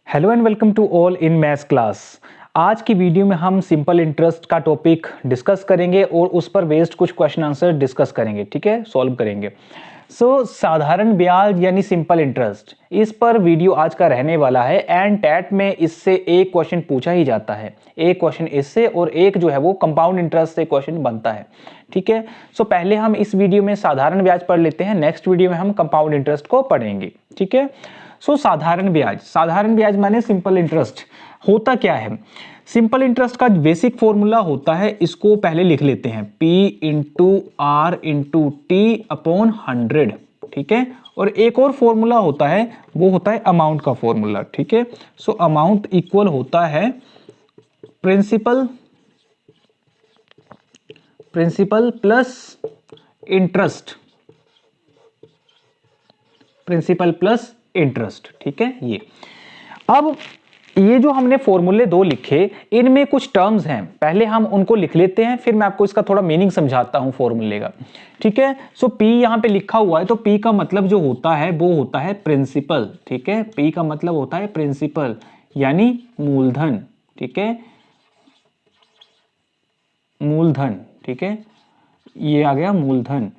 Hello and welcome to all in maths class. आज की video में हम सिंपल इंटरेस्ट का टॉपिक डिस्कस करेंगे और उस पर बेस्ड कुछ क्वेश्चन आंसर डिस्कस करेंगे, ठीक है, सॉल्व करेंगे। साधारण ब्याज यानी सिंपल इंटरेस्ट, इस पर वीडियो आज का रहने वाला है। एंड टैट में इससे एक क्वेश्चन पूछा ही जाता है, एक क्वेश्चन इससे और एक जो है वो कंपाउंड इंटरेस्ट से क्वेश्चन बनता है, ठीक है। पहले हम इस वीडियो में साधारण ब्याज पढ़ लेते हैं, नेक्स्ट वीडियो में हम कंपाउंड इंटरेस्ट को पढ़ेंगे, ठीक है। साधारण ब्याज माने सिंपल इंटरेस्ट। होता क्या है, सिंपल इंटरेस्ट का बेसिक फॉर्मूला होता है, इसको पहले लिख लेते हैं, P into R into T upon 100, ठीक है। और एक और फॉर्मूला होता है, वो होता है अमाउंट का फॉर्मूला, ठीक है। अमाउंट इक्वल होता है principal plus interest, principal plus interest, ठीक है। ये अब ये जो हमने फॉर्मूले दो लिखे, इनमें कुछ टर्म्स हैं, पहले हम उनको लिख लेते हैं, फिर मैं आपको इसका थोड़ा मीनिंग समझाता हूं फॉर्मूले का, ठीक है। P यहां पे लिखा हुआ है, तो P का मतलब जो होता है वो होता है प्रिंसिपल, ठीक है। P का मतलब होता है प्रिंसिपल यानी मूलधन, ठीक है, मूलधन, ठीक है। ये आ गया मूलधन।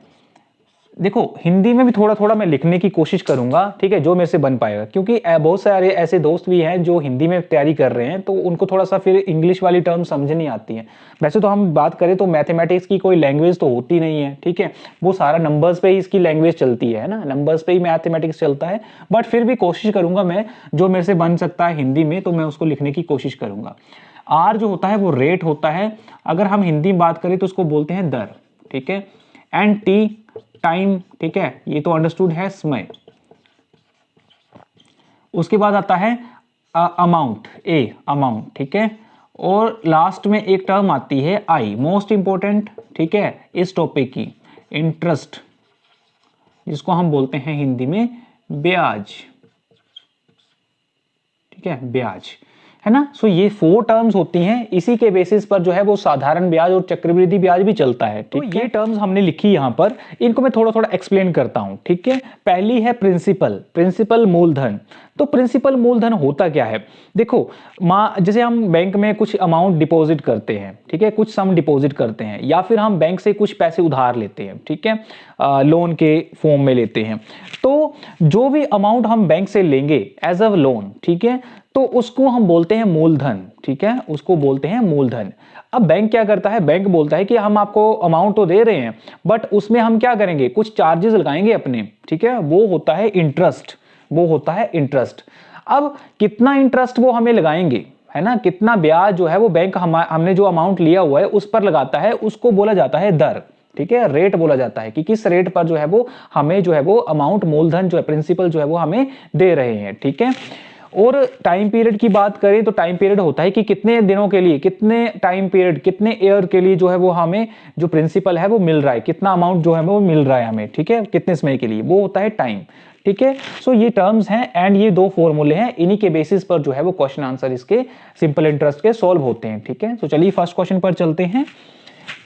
देखो हिंदी में भी थोड़ा थोड़ा मैं लिखने की कोशिश करूंगा, ठीक है, जो मेरे से बन पाएगा, क्योंकि बहुत सारे ऐसे दोस्त भी हैं जो हिंदी में तैयारी कर रहे हैं, तो उनको थोड़ा सा फिर इंग्लिश वाली टर्म समझ नहीं आती है। वैसे तो हम बात करें तो मैथमेटिक्स की कोई लैंग्वेज तो होती नहीं है, ठीक है, वो सारा नंबर्स पे ही इसकी लैंग्वेज चलती है ना, नंबर्स पे ही मैथमेटिक्स चलता है। बट फिर भी कोशिश करूंगा मैं, जो मेरे से बन सकता है हिंदी में, तो मैं उसको लिखने की कोशिश करूंगा। आर जो होता है वो रेट होता है, अगर हम हिंदी में बात करें तो उसको बोलते हैं दर, ठीक है। एंड टी टाइम, ठीक है, ये तो अंडरस्टूड है, समय। उसके बाद आता है अमाउंट, अमाउंट, ठीक है। और लास्ट में एक टर्म आती है आई, मोस्ट इंपॉर्टेंट, ठीक है, इस टॉपिक की, इंटरेस्ट, जिसको हम बोलते हैं हिंदी में ब्याज, ठीक है, ब्याज, है ना। ये 4 टर्म्स होती हैं, इसी के बेसिस पर जो है वो साधारण ब्याज और चक्रवृद्धि ब्याज भी चलता है, ठीक है। ये टर्म्स हमने लिखी यहां पर, इनको मैं थोड़ा थोड़ा एक्सप्लेन करता हूं, ठीक है। पहली है प्रिंसिपल मूलधन। तो प्रिंसिपल मूलधन होता क्या है, देखो जैसे हम बैंक में कुछ अमाउंट डिपॉजिट करते हैं, ठीक है, कुछ सम डिपॉजिट करते हैं, या फिर हम बैंक से कुछ पैसे उधार लेते हैं, ठीक है, लोन के फॉर्म में लेते हैं। तो जो भी अमाउंट हम बैंक से लेंगे एज अ लोन, ठीक है, तो उसको हम बोलते हैं मूलधन, ठीक है, उसको बोलते हैं मूलधन। अब बैंक क्या करता है, बैंक बोलता है कि हम आपको अमाउंट तो दे रहे हैं, बट उसमें हम क्या करेंगे, कुछ चार्जेस लगाएंगे अपने, ठीक है, वो होता है इंटरेस्ट, वो होता है इंटरेस्ट। अब कितना इंटरेस्ट वो हमें लगाएंगे, है ना, कितना ब्याज जो है वो बैंक हमने जो अमाउंट लिया हुआ है उस पर लगाता है, उसको बोला जाता है दर, ठीक है, रेट बोला जाता है कि किस रेट पर जो है वो हमें जो है वो अमाउंट, मूलधन जो है, प्रिंसिपल जो है वो हमें दे रहे हैं, ठीक है। और टाइम पीरियड की बात करें तो टाइम पीरियड होता है कि कितने दिनों के लिए, कितने टाइम पीरियड, कितने ईयर के लिए जो है वो हमें जो प्रिंसिपल है वो मिल रहा है, कितना अमाउंट जो है वो मिल रहा है हमें, ठीक है, कितने समय के लिए, वो होता है टाइम, ठीक है। ये टर्म्स हैं एंड ये 2 फॉर्मूले हैं, इन्हीं के बेसिस पर जो है वो क्वेश्चन आंसर इसके सिंपल इंटरेस्ट के सॉल्व होते हैं, ठीक है। चलिए फर्स्ट क्वेश्चन पर चलते हैं।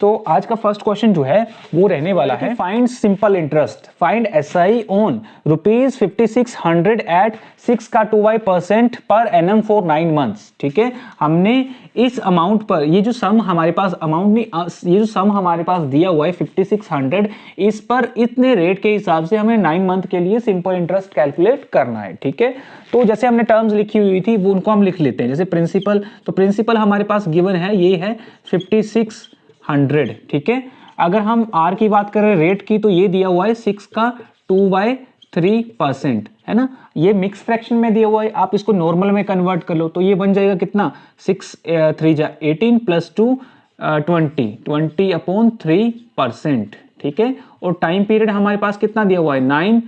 तो आज का फर्स्ट क्वेश्चन जो है वो रहने वाला है, find simple interest, find SI on ₹5600 at 6 का 2y% per annum for 9 months, ठीक है। हमने इस अमाउंट पर, ये जो सम हमारे पास अमाउंट नहीं, ये जो सम हमारे पास दिया हुआ है 5600, इस पर इतने रेट के हिसाब से हमें 9 मंथ के लिए सिंपल इंटरेस्ट कैलकुलेट करना है, ठीक है। तो जैसे हमने टर्म्स लिखी हुई थी वो उनको हम लिख लेते हैं, जैसे प्रिंसिपल, तो प्रिंसिपल हमारे पास गिवन है, ये है 5600, ठीक है। अगर हम आर की बात करें, रेट की, तो ये दिया हुआ है 6 का 2/3%, है ना। ये मिक्स फ्रैक्शन में दिया हुआ है, आप इसको नॉर्मल में कन्वर्ट कर लो तो ये बन जाएगा कितना, 6 3 जा 18 प्लस 2 20/3%, ठीक है। और टाइम पीरियड हमारे पास कितना दिया हुआ है, 9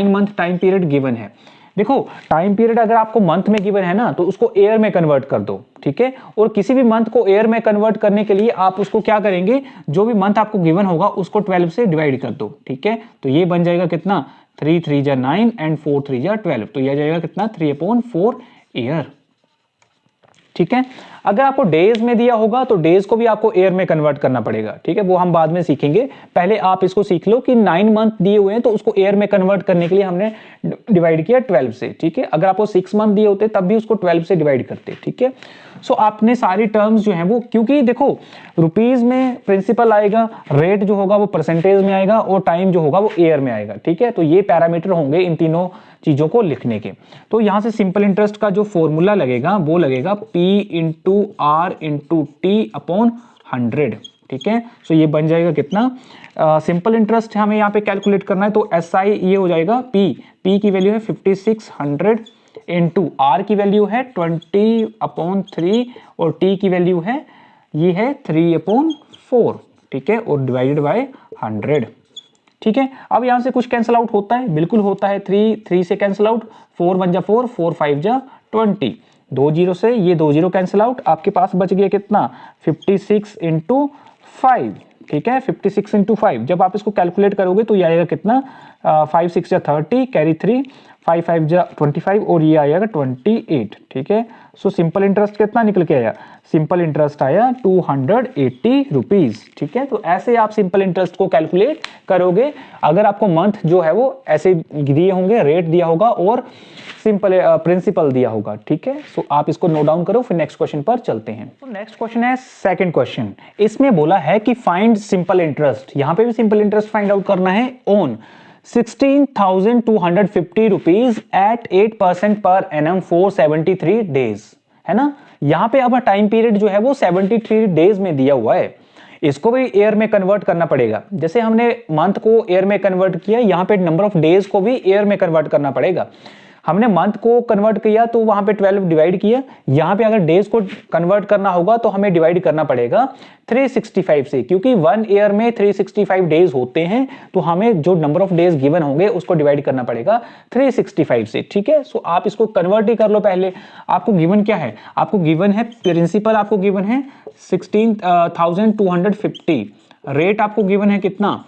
मंथ टाइम पीरियड गिवन है। देखो टाइम पीरियड अगर आपको मंथ में गिवन है ना, तो उसको ईयर में कन्वर्ट कर दो, ठीक है। और किसी भी मंथ को ईयर में कन्वर्ट करने के लिए आप उसको क्या करेंगे, जो भी मंथ आपको गिवन होगा उसको 12 से डिवाइड कर दो, ठीक है। तो ये बन जाएगा कितना, 3 3 जा 9 एंड 4 3 जा 12, तो यह जाएगा कितना, 3/4 ईयर, ठीक है। अगर आपको डेज में दिया होगा तो डेज को भी आपको ईयर में कन्वर्ट करना पड़ेगा, ठीक है, वो हम बाद में सीखेंगे। पहले आप इसको सीख लो कि 9 मंथ दिए हुए हैं तो उसको ईयर में कन्वर्ट करने के लिए हमने डिवाइड किया 12 से, ठीक है। अगर आपको 6 मंथ दिए होते तब भी उसको 12 से डिवाइड करते, ठीक है। सो आपने सारी टर्म्स जो है वो, क्योंकि देखो रुपीज में प्रिंसिपल आएगा, रेट जो होगा वो परसेंटेज में आएगा और टाइम जो होगा वो ईयर में आएगा, ठीक है। तो ये पैरामीटर होंगे इन तीनों चीजों को लिखने के। तो यहां से सिंपल इंटरेस्ट का जो फॉर्मूला लगेगा वो लगेगा P into R into T upon 100, ठीक है। सो ये बन जाएगा कितना, सिंपल इंटरेस्ट हमें यहाँ पे कैलकुलेट करना है तो SI ये हो जाएगा P की वैल्यू है 5600 इंटू आर की वैल्यू है 20/3 और T की वैल्यू है ये है 3/4, ठीक है, और डिवाइडेड बाय 100, ठीक है। अब यहां से कुछ कैंसिल आउट होता है, बिल्कुल होता है, 3 से कैंसिल आउट, 4 1 जा 4, 4 5 जा 20, 2 0 से ये 2 0 कैंसिल आउट, आपके पास बच गया कितना 56 इंटू 5, ठीक है, 56 इंटू 5। जब आप इसको कैलकुलेट करोगे तो ये आएगा कितना 5 6 जा 30, कैरी 3, 5 5 जा 25 और ये आएगा 28, ठीक है। सो सिंपल इंटरेस्ट कितना निकल के आया, सिंपल इंटरेस्ट आया 280 रुपीज, ठीक है। तो ऐसे आप सिंपल इंटरेस्ट को कैलकुलेट करोगे अगर आपको मंथ जो है वो ऐसे दिए होंगे, रेट दिया होगा और सिंपल प्रिंसिपल दिया होगा, ठीक है। सो आप इसको नोट डाउन करो, फिर नेक्स्ट क्वेश्चन पर चलते हैं। तो नेक्स्ट क्वेश्चन है सेकंड क्वेश्चन। इसमें बोला है कि फाइंड सिंपल इंटरेस्ट, यहां पे भी सिंपल इंटरेस्ट फाइंड आउट करना है on 16,250 rupees eight 8% per annum for 73 days, है ना। यहां पे अब टाइम पीरियड जो है वो 73 डेज में दिया हुआ है, इसको भी ईयर में कन्वर्ट करना पड़ेगा। जैसे हमने मंथ को ईयर में कन्वर्ट किया, यहां पे नंबर ऑफ डेज को भी ईयर में कन्वर्ट करना पड़ेगा। हमने मंथ को कन्वर्ट किया तो वहां पे 12 डिवाइड किया, यहां पे अगर डेज को कन्वर्ट करना होगा तो हमें डिवाइड करना पड़ेगा 365 से, क्योंकि 1 ईयर में 365 डेज होते हैं, तो हमें जो नंबर ऑफ डेज गिवन होंगे उसको डिवाइड करना पड़ेगा 365 से, ठीक है। सो आप इसको कन्वर्ट ही कर लो पहले। आपको गिवन क्या है, आपको गिवन है प्रिंसिपल, आपको गिवन है 16,250, रेट आपको गिवन है कितना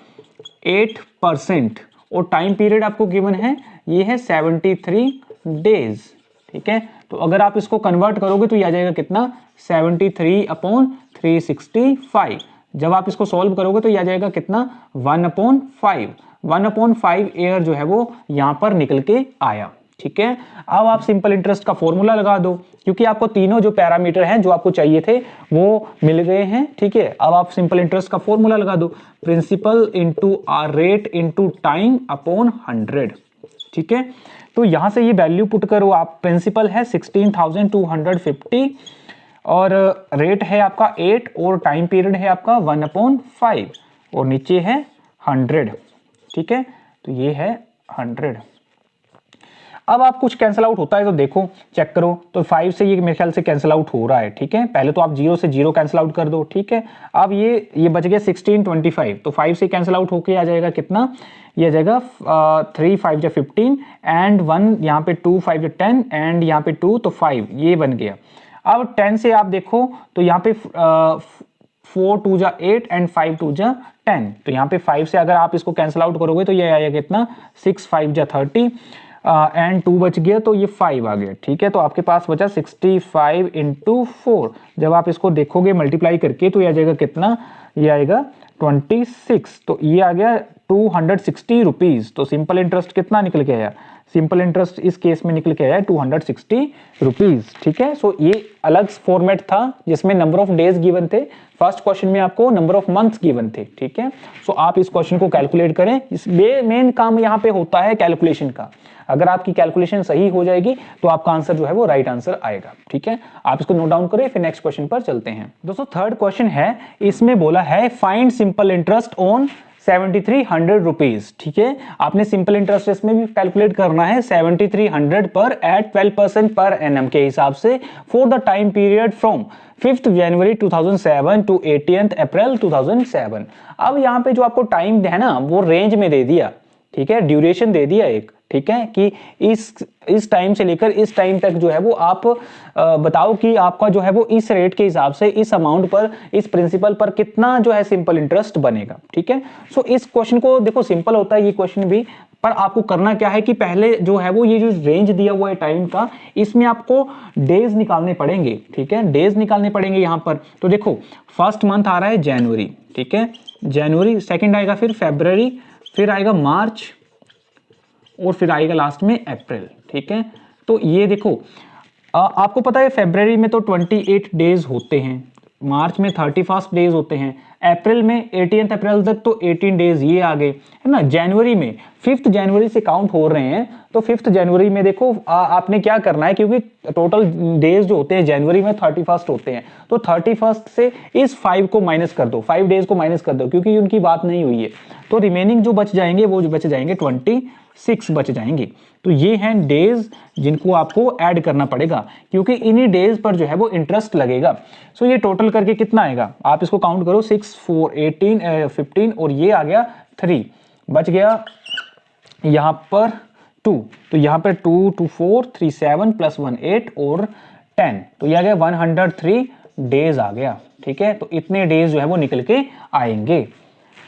8% और टाइम पीरियड आपको गिवन है ये है 73 डेज, ठीक है। तो अगर आप इसको कन्वर्ट करोगे तो ये आ जाएगा कितना 73/365। जब आप इसको सॉल्व करोगे तो ये आ जाएगा कितना 1/5 ईयर जो है वो यहां पर निकल के आया, ठीक है। अब आप सिंपल इंटरेस्ट का फॉर्मूला लगा दो, क्योंकि आपको तीनों जो पैरामीटर हैं जो आपको चाहिए थे वो मिल गए हैं, ठीक है। अब आप सिंपल इंटरेस्ट का फॉर्मूला लगा दो, principal into R rate into time upon 100, ठीक है। तो यहां से ये वैल्यू पुट करो आप, प्रिंसिपल है 16,250 और रेट है आपका 8 और टाइम पीरियड है आपका 1/5 और नीचे है 100, ठीक है। तो ये है 100। अब आप कुछ कैंसिल आउट होता है तो देखो चेक करो, तो 5 से ये मेरे ख्याल से कैंसिल आउट हो रहा है, ठीक है। पहले तो आप 0 से 0 कैंसिल आउट कर दो, ठीक है। अब ये बच गया 1625, तो 5 से कैंसिल आउट होके आ जाएगा कितना, ये आ जाएगा 3 5 जा 15 एंड 1 यहाँ पे 2 5 जा 10 एंड यहाँ पे 2 तो 5, ये बन गया। अब 10 से आप देखो तो यहाँ पे 4 2 जा 8 एंड 5 2 जा 10, तो यहाँ पे 5 से अगर आप इसको कैंसिल आउट करोगे तो ये आएगा कितना 6 5 जा 30 एंड 2 बच गया तो ये 5 आ गया, ठीक है। तो आपके पास बचा 65 इंटू 4। जब आप इसको देखोगे मल्टीप्लाई करके तो ये आ जाएगा कितना, ये आएगा 26, तो ये आ गया 260 रुपीज। तो सिंपल इंटरेस्ट कितना निकल के आया, सिंपल इंटरेस्ट इस केस में निकल के आया 260 रुपीज, ठीक है। सो ये अलग फॉर्मेट था जिसमें नंबर ऑफ डेज गिवन थे, फर्स्ट क्वेश्चन में आपको नंबर ऑफ मंथ्स गिवन थे, ठीक है। सो आप इस क्वेश्चन को कैलकुलेट करें, इस मेन काम यहाँ पे होता है कैलकुलेशन का। अगर आपकी कैलकुलेशन सही हो जाएगी तो आपका आंसर जो है वो राइट आंसर आएगा, ठीक है। आप इसको नोट डाउन करें, फिर नेक्स्ट क्वेश्चन पर चलते हैं। दोस्तों थर्ड क्वेश्चन है, इसमें बोला है find simple interest on 7300 rupees, ठीक है। आपने सिंपल इंटरेस्ट इसमें भी कैलकुलेट करना है 7300 पर एट 12% पर एनम के हिसाब से for the time period from 5th January 2007 to 18th April 2007। अब यहाँ पे जो आपको टाइम है ना वो रेंज में दे दिया, ठीक है, ड्यूरेशन दे दिया एक, ठीक है, कि इस टाइम से लेकर इस टाइम तक जो है वो आप बताओ कि आपका जो है वो इस रेट के हिसाब से इस अमाउंट पर, इस प्रिंसिपल पर कितना जो है सिंपल इंटरेस्ट बनेगा। ठीक है, सो इस क्वेश्चन को देखो सिंपल होता है ये क्वेश्चन भी, पर आपको करना क्या है कि पहले जो है वो ये जो रेंज दिया हुआ है टाइम का, इसमें आपको डेज निकालने पड़ेंगे। ठीक है, डेज निकालने पड़ेंगे यहां पर। तो देखो फर्स्ट मंथ आ रहा है जनवरी, ठीक है, जनवरी, सेकंड आएगा फिर फरवरी, फिर आएगा मार्च, और फिर आएगा लास्ट में अप्रैल। ठीक है, तो ये देखो आपको पता है फरवरी में तो 28 डेज होते हैं, मार्च में 31 डेज होते हैं, अप्रैल में 18 अप्रैल तक तो 18 डेज ये आ गए, है ना। जनवरी में 5 जनवरी से काउंट हो रहे हैं, तो 5 जनवरी में देखो आपने क्या करना है, क्योंकि टोटल डेज जो होते हैं जनवरी में 31 होते हैं, तो 31 से इस 5 को माइनस कर दो, 5 डेज को माइनस कर दो, क्योंकि उनकी बात नहीं हुई है, तो रिमेनिंग जो बच जाएंगे वो जो बच जाएंगे 26 बच जाएंगे। तो ये हैं डेज जिनको आपको ऐड करना पड़ेगा, क्योंकि इन्हीं डेज पर जो है वो इंटरेस्ट लगेगा। सो ये टोटल करके कितना आएगा, आप इसको काउंट करो, 6 4 18 15, और ये आ गया 3, बच गया यहां पर 2, तो यहां पर 2 2 4 3 7 प्लस 1 8 और 10, तो ये आ गया 103 डेज आ गया। ठीक है, तो इतने डेज जो है वो निकल के आएंगे,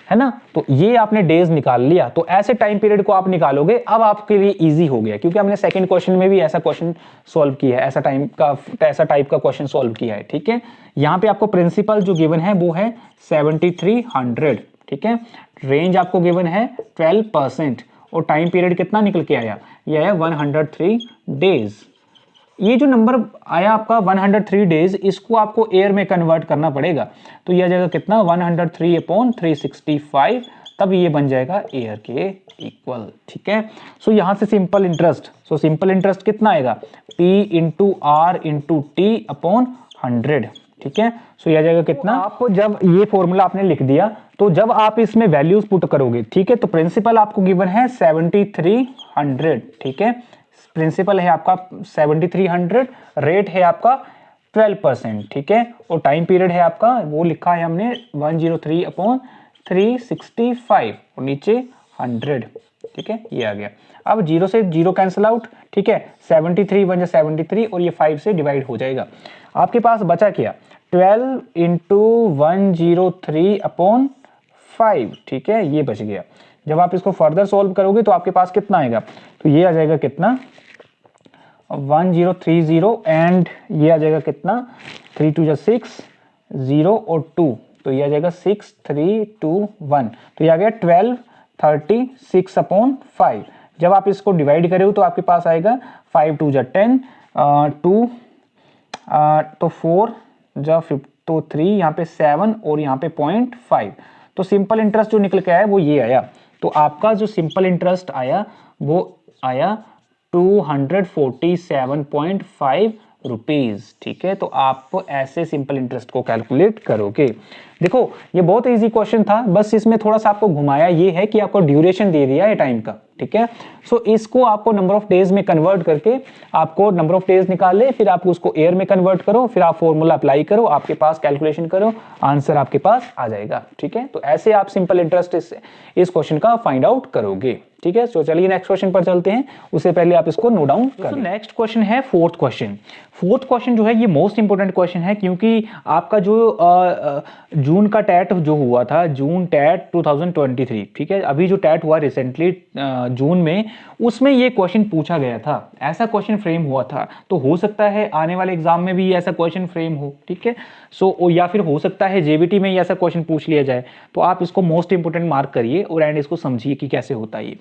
है ना। तो ये आपने डेज निकाल लिया, तो ऐसे टाइम पीरियड को आप निकालोगे, अब आपके लिए इजी हो गया, क्योंकि हमने सेकंड क्वेश्चन में भी ऐसा क्वेश्चन सॉल्व किया है, ऐसा टाइप का क्वेश्चन सॉल्व किया है। ठीक है, यहाँ पे आपको प्रिंसिपल जो गिवन है वो है 7300, ठीक है, रेंज आपको गिवन है 12%, और टाइम पीरियड कितना निकल के आया, यह है 103 डेज। ये जो नंबर आया आपका 103 डेज, इसको आपको एयर में कन्वर्ट करना पड़ेगा, तो यह जाएगा कितना 103/365, तब ये बन जाएगा एयर के इक्वल। ठीक है, सो यहां से simple interest, so simple interest कितना आएगा, P into R into T/100। ठीक है, सो यह जाएगा कितना, आपको जब ये फॉर्मूला आपने लिख दिया, तो जब आप इसमें वैल्यूज पुट करोगे, ठीक है, तो प्रिंसिपल आपको गिवन है 7300, ठीक है, प्रिंसिपल है आपका 7300, रेट है आपका 12%, ठीक है, और टाइम पीरियड है आपका वो लिखा है हमने 103/365 और नीचे 100। ठीक है, ये आ गया। अब 0 से 0 कैंसिल आउट, ठीक है, 73 बन जाए 73 और ये 5 से डिवाइड हो जाएगा। आपके पास बचा क्या, 12 इंटू 103/5, ठीक है, ये बच गया। जब आप इसको फर्दर सॉल्व करोगे तो आपके पास कितना आएगा, तो ये आ जाएगा कितना 1030, एंड ये आ जाएगा कितना 3 2 6 0 और 2, तो ये आ जाएगा 6321, तो ये आ गया 1236/5। जब आप इसको डिवाइड करोगे तो आपके पास आएगा 5 2 10, 2 तो 4 तो 3, यहाँ पे 7 और यहाँ पे 0.5, तो सिंपल इंटरेस्ट जो निकल के आया वो ये आया। तो आपका जो सिंपल इंटरेस्ट आया वो आया 247.5 रुपीज। ठीक है, तो आप ऐसे सिंपल इंटरेस्ट को कैलकुलेट करोगे। देखो ये बहुत इजी क्वेश्चन था, बस इसमें थोड़ा सा आपको घुमाया ये है कि आपको ड्यूरेशन दे दिया है टाइम का। ठीक है, सो इसको आपको नंबर ऑफ डेज में कन्वर्ट करके आपको नंबर ऑफ डेज निकाले, फिर आप उसको एयर में कन्वर्ट करो, फिर आप फॉर्मूला अप्लाई करो, आपके पास कैलकुलेशन करो, आंसर आपके पास आ जाएगा। ठीक है, तो ऐसे आप सिंपल इंटरेस्ट इस क्वेश्चन का फाइंड आउट करोगे। ठीक है, सो चलिए नेक्स्ट क्वेश्चन पर चलते हैं, उससे पहले आप इसको नोट डाउन कर लें। नेक्स्ट क्वेश्चन है फोर्थ क्वेश्चन। फोर्थ क्वेश्चन जो है ये मोस्ट इंपोर्टेंट क्वेश्चन है, क्योंकि आपका जो जून का टैट जो हुआ था, जून टैट 2023, ठीक है, अभी जो टैट हुआ रिसेंटली जून में, उसमें ये क्वेश्चन पूछा गया था, ऐसा क्वेश्चन फ्रेम हुआ था। तो हो सकता है आने वाले एग्जाम में भी ऐसा क्वेश्चन फ्रेम हो। ठीक है, सो या फिर हो सकता है जेबीटी में ऐसा क्वेश्चन पूछ लिया जाए, तो आप इसको मोस्ट इंपोर्टेंट मार्क करिए और एंड इसको समझिए कि कैसे होता है ये।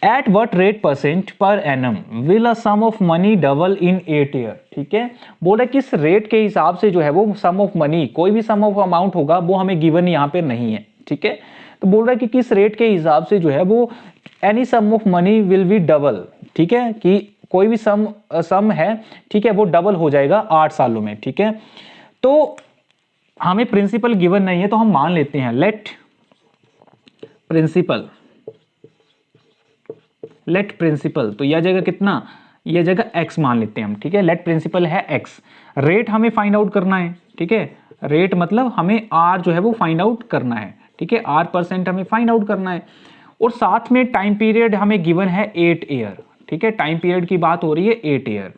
At what rate % per annum will a sum of money double in 8 year? ठीक है, बोला किस रेट के हिसाब से जो है वो सम ऑफ मनी, कोई भी सम ऑफ अमाउंट होगा वो हमें गिवन यहाँ पे नहीं है। ठीक है, तो बोल रहा है कि किस रेट के हिसाब से जो है वो any sum of money will be double. ठीक है, कि कोई भी सम है, ठीक है, वो डबल हो जाएगा 8 सालों में। ठीक है, तो हमें प्रिंसिपल गिवन नहीं है, तो हम मान लेते हैं लेट प्रिंसिपल, तो यह जगह कितना, यह जगह x मान लेते हैं हम। ठीक है, लेट प्रिंसिपल है x, रेट हमें फाइंड आउट करना है। ठीक है, रेट मतलब हमें r जो है वो फाइंड आउट करना है। ठीक है, r% हमें फाइंड आउट करना है, और साथ में टाइम पीरियड हमें गिवन है 8 ईयर, ठीक है, टाइम पीरियड की बात हो रही है 8 ईयर।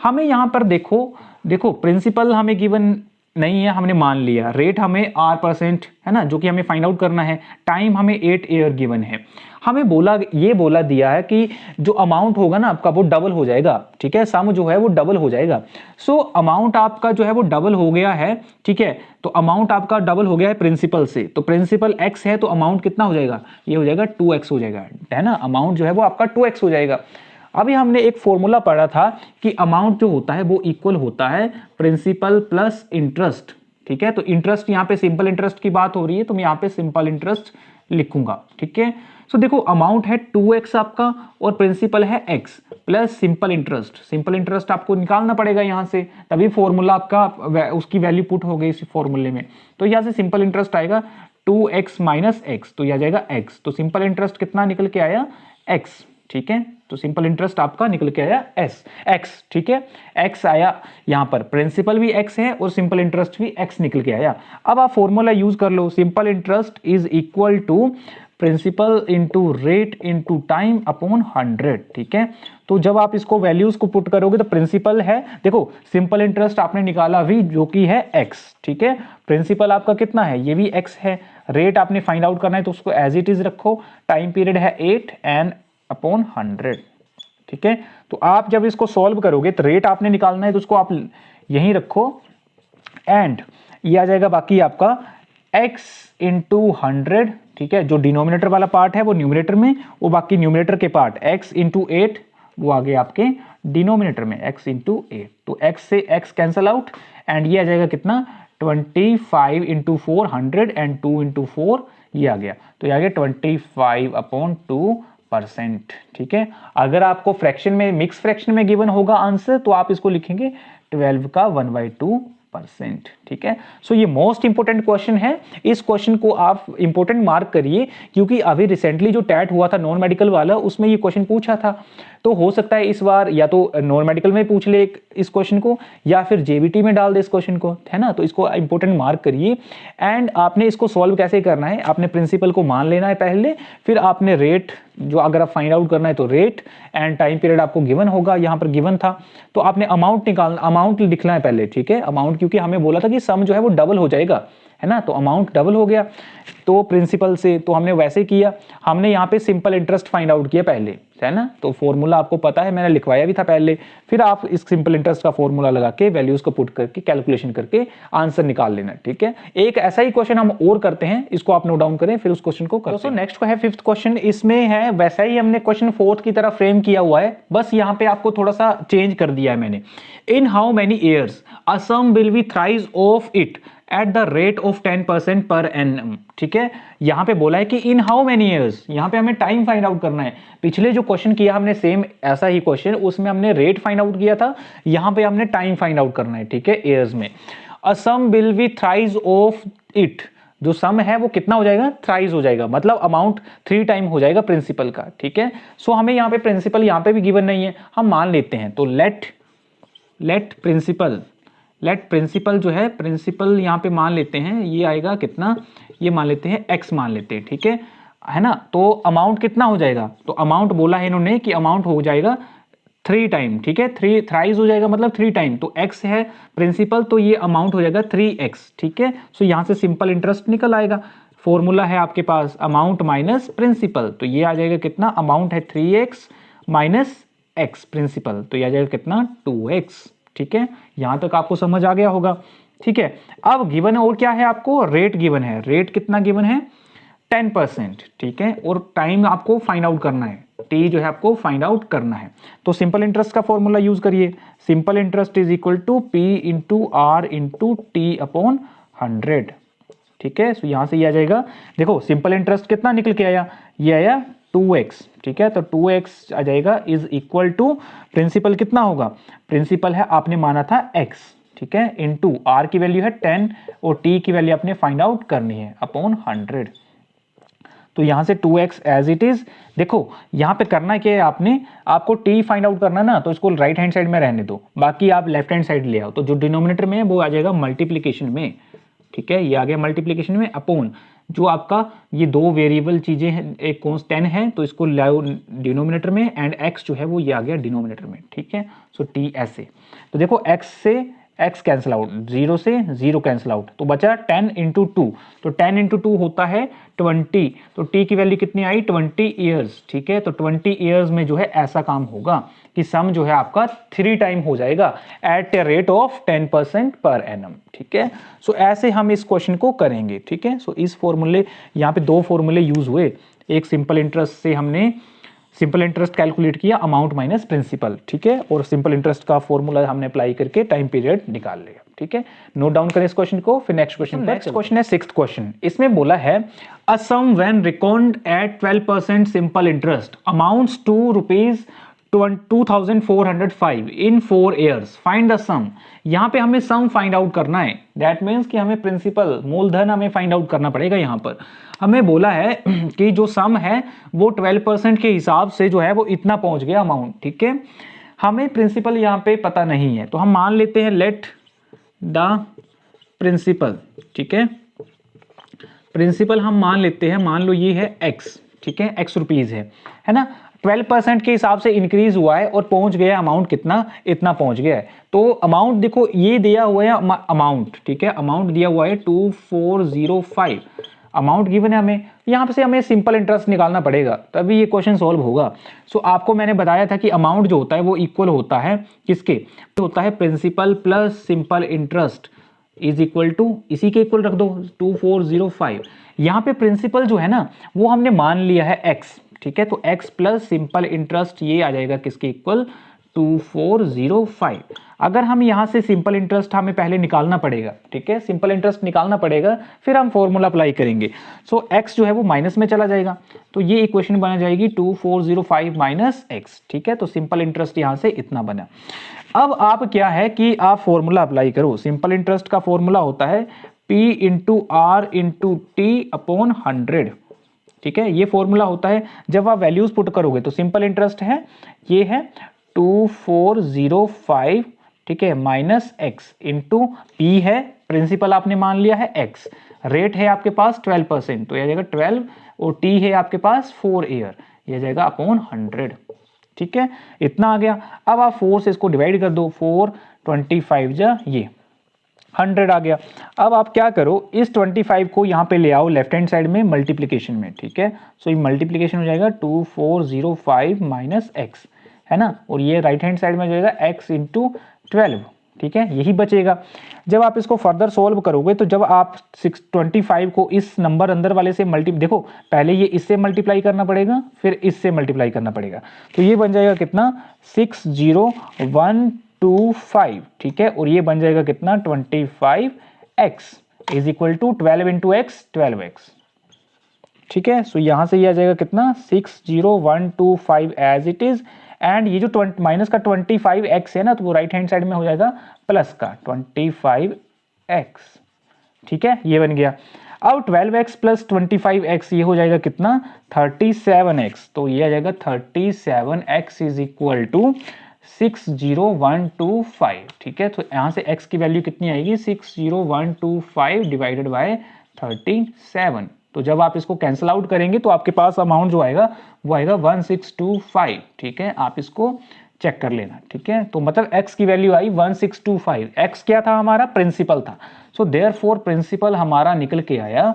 हमें यहाँ पर देखो प्रिंसिपल हमें गिवन नहीं है, हमने मान लिया, रेट हमें R% है ना, जो कि हमें फाइंड आउट करना है, टाइम हमें 8 ईयर गिवन है। हमें बोला दिया है कि जो अमाउंट होगा ना आपका वो डबल हो जाएगा, ठीक है, सम जो है वो डबल हो जाएगा। सो अमाउंट आपका जो है वो डबल हो गया है, ठीक है, तो अमाउंट आपका डबल हो गया है प्रिंसिपल से, तो प्रिंसिपल x है तो अमाउंट कितना हो जाएगा, ये हो जाएगा 2x हो जाएगा, है ना, अमाउंट जो है वो आपका 2x हो जाएगा। अभी हमने एक फॉर्मूला पढ़ा था कि अमाउंट जो होता है वो इक्वल होता है प्रिंसिपल प्लस इंटरेस्ट, ठीक है, तो इंटरेस्ट यहाँ पे सिंपल इंटरेस्ट की बात हो रही है तो मैं यहाँ पे सिंपल इंटरेस्ट लिखूंगा, ठीक है। सो देखो अमाउंट है 2x आपका और प्रिंसिपल है x प्लस सिंपल इंटरेस्ट आपको निकालना पड़ेगा यहाँ से, तभी फॉर्मूला आपका उसकी वैल्यू पुट हो गई इस फॉर्मूले में। तो यहाँ से सिंपल इंटरेस्ट आएगा 2x माइनस x, तो यह आ जाएगा x, तो सिंपल इंटरेस्ट कितना निकल के आया x, ठीक है, तो सिंपल इंटरेस्ट आपका निकल के आया x, ठीक है, x आया, यहाँ पर प्रिंसिपल भी x है और सिंपल इंटरेस्ट भी x निकल के आया। अब आप फॉर्मूला यूज कर लो, simple interest is equal to principal into rate into time upon 100, ठीक है। तो जब आप इसको वैल्यूज को पुट करोगे तो प्रिंसिपल है, देखो सिंपल इंटरेस्ट आपने निकाला अभी जो कि है x, ठीक है, प्रिंसिपल आपका कितना है, ये भी x है, रेट आपने फाइंड आउट करना है तो उसको एज इट इज रखो, टाइम पीरियड है 8 एंड अपॉन 100, ठीक है। तो आप जब इसको सॉल्व करोगे तो रेट आपने निकालना है तो उसको आप यहीं रखो एंड ये आ जाएगा बाकी आपका x इंटू 100, ठीक है, जो डिनोमिनेटर वाला पार्ट है वो न्यूमिनेटर में, वो बाकी न्यूमिनेटर के पार्ट x इंटू 8 वो आ गए आपके डिनोमिनेटर में, x इंटू 8, तो x से x कैंसल आउट एंड ये आ जाएगा कितना 25 इंटू 4 100 एंड 2 इंटू 4 ये आ गया, तो ये आ गया 25/2%, ठीक है। अगर आपको फ्रैक्शन में मिक्स फ्रैक्शन में गिवन होगा आंसर तो आप इसको लिखेंगे 12 का 1/2%, ठीक है। सो ये मोस्ट इंपोर्टेंट क्वेश्चन है, इस क्वेश्चन को आप इंपोर्टेंट मार्क करिए क्योंकि अभी रिसेंटली जो टैट हुआ था नॉन मेडिकल वाला उसमें ये क्वेश्चन पूछा था, तो हो सकता है इस बार या तो नॉन मेडिकल में पूछ ले इस क्वेश्चन को या फिर जेबीटी में डाल दे इस क्वेश्चन को, है ना, तो इसको इंपोर्टेंट मार्क करिए। एंड आपने इसको सॉल्व कैसे करना है, आपने प्रिंसिपल को मान लेना है पहले, फिर आपने रेट जो अगर आप फाइंड आउट करना है तो रेट एंड टाइम पीरियड आपको गिवन होगा, यहाँ पर गिवन था तो आपने अमाउंट निकालना, अमाउंट लिखना है पहले, ठीक है, अमाउंट क्योंकि हमें बोला था कि सम जो है वो डबल हो जाएगा, है ना, तो अमाउंट डबल हो गया तो प्रिंसिपल से, तो हमने वैसे किया, हमने यहाँ पे सिंपल इंटरेस्ट फाइंड आउट किया पहले, है ना, तो फॉर्मूला आपको पता है मैंने लिखवाया भी था पहले, फिर आप इस सिंपल इंटरेस्ट का फॉर्मूला लगा के वैल्यूज को पुट करके कैलकुलेशन करके आंसर निकाल लेना, ठीक है। एक ऐसा ही क्वेश्चन हम और करते हैं, इसको आप नोट डाउन करें फिर उस क्वेश्चन को करते हैं। नेक्स्ट को है 5th क्वेश्चन, इसमें है वैसा ही हमने क्वेश्चन 4th की तरह फ्रेम किया हुआ है, बस यहाँ पे आपको थोड़ा सा चेंज कर दिया है मैंने। In how many years a sum will be thrice of it at the rate of 10% पर एनम, ठीक है, यहाँ पे बोला है कि इन हाउ मेनी ईयर्स, यहाँ पे हमें टाइम फाइंड आउट करना है। पिछले जो क्वेश्चन किया हमने सेम ऐसा ही क्वेश्चन, उसमें हमने रेट फाइंड आउट किया था, यहाँ पे हमने टाइम फाइंड आउट करना है, ठीक है, ईयर्स में। A sum will be thrice of it, जो सम है वो कितना हो जाएगा, थ्राइस हो जाएगा, मतलब अमाउंट 3 टाइम हो जाएगा प्रिंसिपल का, ठीक है। सो हमें यहाँ पे प्रिंसिपल यहाँ पे भी गिवन नहीं है, हम मान लेते हैं, तो लेट प्रिंसिपल जो है, प्रिंसिपल यहाँ पे मान लेते हैं, ये आएगा कितना, ये मान लेते हैं x मान लेते हैं, ठीक है ना। तो अमाउंट कितना हो जाएगा, तो अमाउंट बोला है इन्होंने कि अमाउंट हो जाएगा 3 टाइम, ठीक है, 3 थ्राइस हो जाएगा मतलब 3 टाइम, तो x है प्रिंसिपल तो ये अमाउंट हो जाएगा 3x, ठीक है। सो यहाँ से सिंपल इंटरेस्ट निकल आएगा, फॉर्मूला है आपके पास अमाउंट माइनस प्रिंसिपल, तो ये आ जाएगा कितना, अमाउंट है 3x माइनस x प्रिंसिपल, तो ये आ जाएगा कितना 2x, ठीक है, यहां तक आपको समझ आ गया होगा, ठीक है। अब गिवन और क्या है, आपको रेट गिवन है, रेट कितना गिवन है 10%, ठीक है, और टाइम आपको फाइंड आउट करना है, टी जो है आपको फाइंड आउट करना है, तो सिंपल इंटरेस्ट का फॉर्मूला यूज करिए, simple interest is equal to P into R into T upon 100, ठीक है। सो यहां से ये आ जाएगा, देखो सिंपल इंटरेस्ट कितना निकल के आया, ये आया 2x, ठीक है, तो 2x आ जाएगा इज इक्वल टू प्रिंसिपल कितना होगा, प्रिंसिपल है आपने माना था x, ठीक है, इनटू r की वैल्यू है 10 और t की वैल्यू आपने फाइंड आउट करनी है अपॉन 100, तो यहां से 2x एज इट इज। देखो यहां पे करना क्या है, आपको t फाइंड आउट करना ना, तो इसको राइट हैंड साइड में रहने दो, बाकी आप लेफ्ट हैंड साइड ले आओ, तो जो डिनोमिनेटर में है वो आ जाएगा मल्टीप्लीकेशन में, ठीक है, ये आ गया मल्टीप्लीकेशन में अपॉन जो आपका ये दो वेरिएबल चीजें हैं, एक कौन 10 है तो इसको लाओ डिनोमिनेटर में, एंड x जो है वो ये आ गया डिनोमिनेटर में, ठीक है। सो t ऐसे, तो देखो x से x कैंसिल आउट, 0 से 0 कैंसिल आउट, तो बचा 10 इंटू 2, तो 10 इंटू 2 होता है 20, तो t की वैल्यू कितनी आई 20 ईयर्स, ठीक है। तो 20 ईयर्स में जो है ऐसा काम होगा कि सम जो है आपका 3 टाइम हो जाएगा एट ए रेट ऑफ 10% पर एनम, ठीक है। सो ऐसे हम इस क्वेश्चन को करेंगे, ठीक है। सो इस फॉर्मूले, यहाँ पे दो फॉर्मूले यूज हुए, एक सिंपल इंटरेस्ट से हमने सिंपल इंटरेस्ट कैलकुलेट किया, अमाउंट माइनस प्रिंसिपल, ठीक है, और सिंपल इंटरेस्ट का फॉर्मूला हमने अप्लाई करके टाइम पीरियड निकाल लिया, ठीक है। नोट डाउन करें इस क्वेश्चन को, फिर नेक्स्ट क्वेश्चन। नेक्स्ट क्वेश्चन है 6th क्वेश्चन। इसमें बोला है a sum when record at 12% simple interest amounts to rupees 2405 in 4 years, find the sum. यहाँ पे हमें सम फाइंड आउट करना है, दैट मीन्स कि हमें प्रिंसिपल मूलधन हमें फाइंड आउट करना पड़ेगा। यहाँ पर हमें बोला है कि जो सम है वो 12% के हिसाब से जो है वो इतना पहुंच गया अमाउंट, ठीक है। हमें प्रिंसिपल यहाँ पे पता नहीं है, तो हम मान लेते हैं लेट द प्रिंसिपल, ठीक है। प्रिंसिपल हम मान लेते हैं, मान लो ये है x, ठीक है, x रुपीज है ना। 12% के हिसाब से इंक्रीज हुआ है और पहुंच गया अमाउंट कितना, इतना पहुंच गया है। तो अमाउंट देखो ये दिया हुआ है अमाउंट, ठीक है, अमाउंट दिया हुआ है 2405, अमाउंट गिवन है हमें। यहाँ पे से हमें सिंपल इंटरेस्ट निकालना पड़ेगा तभी ये क्वेश्चन सॉल्व होगा। सो आपको मैंने बताया था कि अमाउंट जो होता है वो इक्वल होता है किसके, तो होता है principal plus simple interest is equal to, इसी के इक्वल रख दो 2405। यहाँ पे प्रिंसिपल जो है ना वो हमने मान लिया है x, ठीक है, तो x प्लस सिंपल इंटरेस्ट ये आ जाएगा किसके इक्वल 2405। अगर हम यहाँ से सिंपल इंटरेस्ट हमें पहले निकालना पड़ेगा, ठीक है, सिंपल इंटरेस्ट निकालना पड़ेगा, फिर हम फॉर्मूला अप्लाई करेंगे। सो x जो है वो माइनस में चला जाएगा, तो ये इक्वेशन बना जाएगी 2405 माइनस x, ठीक है। तो सिंपल इंटरेस्ट यहाँ से इतना बना। अब आप क्या है कि आप फॉर्मूला अप्लाई करो। सिंपल इंटरेस्ट का फॉर्मूला होता है P into R into T upon 100, ठीक है, ये फॉर्मूला होता है। जब आप वैल्यूज पुट करोगे तो सिंपल इंटरेस्ट है ये है 2405, ठीक है, माइनस x इंटू पी है, प्रिंसिपल आपने मान लिया है x, रेट है आपके पास 12%, तो यह जाएगा 12, और t है आपके पास 4 ईयर, यह जाएगा अपॉन 100, ठीक है, इतना आ गया। अब आप 4 से इसको डिवाइड कर दो, 4 25 जा ये 100 आ गया। अब आप क्या करो, इस 25 को यहाँ पे ले आओ लेफ्ट हैंड साइड में मल्टीप्लीकेशन में, ठीक है। सो ये मल्टीप्लीकेशन हो जाएगा 2405 माइनस x, है ना, और ये राइट हैंड साइड में हो जाएगा x इंटू 12, ठीक है, यही बचेगा। जब आप इसको फर्दर सोल्व करोगे तो जब आप 625 को इस नंबर अंदर वाले से देखो पहले ये इससे मल्टीप्लाई करना पड़ेगा, फिर इससे मल्टीप्लाई करना पड़ेगा, तो ये बन जाएगा कितना 60125, ठीक है, और ये बन जाएगा कितना 25x is equal to 12 into X 12x, ठीक है। सो यहां से ये आ जाएगा कितना 60125 एज इट इज, एंड ये जो माइनस का 25x है ना, तो वो राइट हैंड साइड में हो जाएगा प्लस का 25x, ठीक है, ये बन गया। अब 12x प्लस 25x ये हो जाएगा कितना 37x, तो ये आ जाएगा 37x इज इक्वल टू 60125, ठीक है। तो यहां से x की वैल्यू कितनी आएगी 60125 डिवाइडेड बाय 37, तो जब आप इसको कैंसिल आउट करेंगे तो आपके पास अमाउंट जो आएगा वो आएगा 1625, ठीक है, आप इसको चेक कर लेना, ठीक है। तो मतलब x की वैल्यू आई 1625, x क्या था हमारा प्रिंसिपल था, सो देयरफॉर प्रिंसिपल हमारा निकल के आया,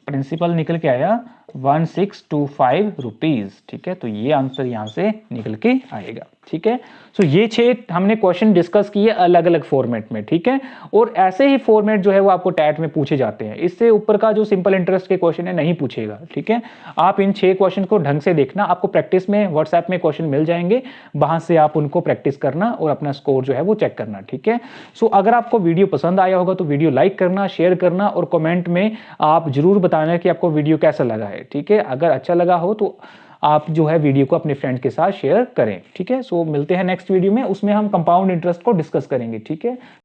प्रिंसिपल निकल के आया 1625 रुपीज, ठीक है, तो ये आंसर यहां से निकल के आएगा, ठीक है। सो ये 6 हमने क्वेश्चन डिस्कस किए अलग अलग फॉर्मेट में, ठीक है, और ऐसे ही फॉर्मेट जो है वो आपको टैट में पूछे जाते हैं। इससे ऊपर का जो सिंपल इंटरेस्ट के क्वेश्चन है नहीं पूछेगा, ठीक है। आप इन 6 क्वेश्चन को ढंग से देखना, आपको प्रैक्टिस में व्हाट्सएप में क्वेश्चन मिल जाएंगे, वहां से आप उनको प्रैक्टिस करना और अपना स्कोर जो है वो चेक करना, ठीक है। सो अगर आपको वीडियो पसंद आया होगा तो वीडियो लाइक करना, शेयर करना, और कमेंट में आप जरूर बताना कि आपको वीडियो कैसा लगा है, ठीक है। अगर अच्छा लगा हो तो आप जो है वीडियो को अपने फ्रेंड के साथ शेयर करें, ठीक है। सो मिलते हैं नेक्स्ट वीडियो में, उसमें हम कंपाउंड इंटरेस्ट को डिस्कस करेंगे, ठीक है।